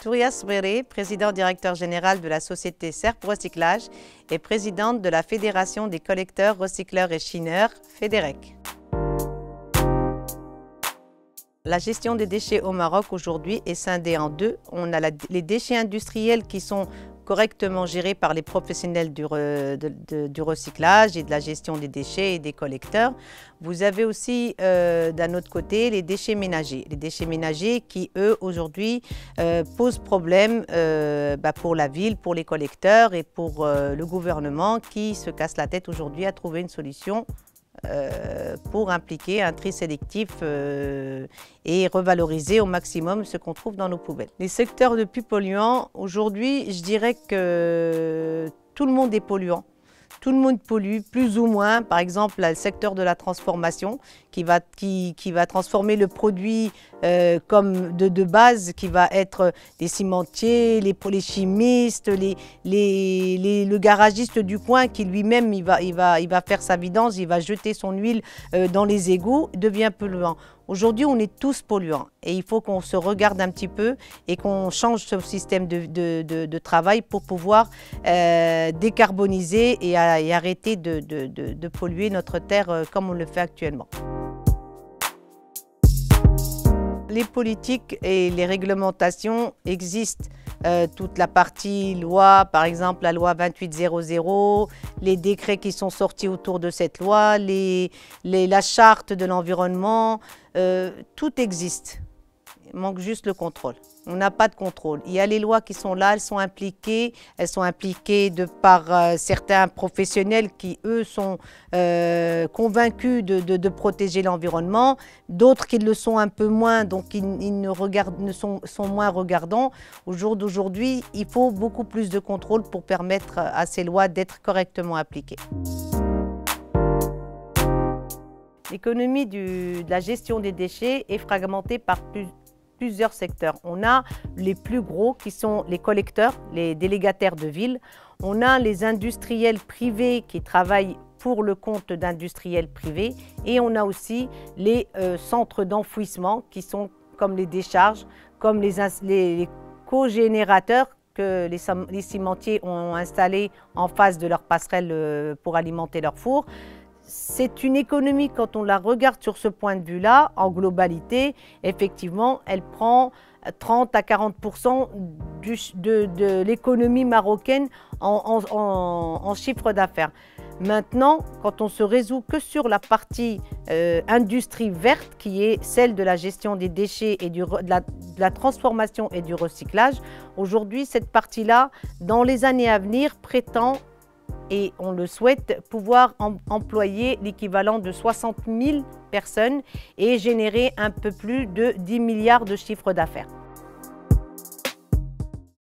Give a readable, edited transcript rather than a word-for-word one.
Touria Sbrere, président-directeur général de la société Serp Recyclage et présidente de la Fédération des collecteurs, recycleurs et chineurs, FEDEREC. La gestion des déchets au Maroc aujourd'hui est scindée en deux. On a les déchets industriels qui sont correctement gérés par les professionnels du recyclage et de la gestion des déchets et des collecteurs. Vous avez aussi d'un autre côté les déchets ménagers. Les déchets ménagers qui, eux, aujourd'hui, posent problème pour la ville, pour les collecteurs et pour le gouvernement qui se casse la tête aujourd'hui à trouver une solution pour impliquer un tri sélectif et revaloriser au maximum ce qu'on trouve dans nos poubelles. Les secteurs les plus polluants, aujourd'hui, je dirais que tout le monde est polluant. Tout le monde pollue, plus ou moins. Par exemple, le secteur de la transformation qui va transformer le produit comme de base, qui va être les cimentiers, les chimistes, le garagiste du coin qui lui-même il va faire sa vidange, il va jeter son huile dans les égouts, devient polluant. Aujourd'hui, on est tous polluants et il faut qu'on se regarde un petit peu et qu'on change ce système de travail pour pouvoir décarboniser et arrêter de polluer notre terre comme on le fait actuellement. Les politiques et les réglementations existent. Toute la partie loi, par exemple la loi 2800, les décrets qui sont sortis autour de cette loi, la charte de l'environnement, tout existe. Il manque juste le contrôle. On n'a pas de contrôle. Il y a les lois qui sont là, elles sont impliquées de par certains professionnels qui, eux, sont convaincus de protéger l'environnement, d'autres qui le sont un peu moins, donc ils sont moins regardants. Au jour d'aujourd'hui, il faut beaucoup plus de contrôle pour permettre à ces lois d'être correctement appliquées. L'économie de la gestion des déchets est fragmentée par plusieurs secteurs. On a les plus gros qui sont les collecteurs, les délégataires de ville. On a les industriels privés qui travaillent pour le compte d'industriels privés. Et on a aussi les centres d'enfouissement qui sont comme les décharges, comme les cogénérateurs que les cimentiers ont installés en face de leur passerelle pour alimenter leur four. C'est une économie, quand on la regarde sur ce point de vue-là, en globalité, effectivement, elle prend 30 à 40% de l'économie marocaine en chiffre d'affaires. Maintenant, quand on se résout que sur la partie industrie verte, qui est celle de la gestion des déchets et de la transformation et du recyclage, aujourd'hui, cette partie-là, dans les années à venir, prétend, et on le souhaite, pouvoir employer l'équivalent de 60 000 personnes et générer un peu plus de 10 milliards de chiffre d'affaires.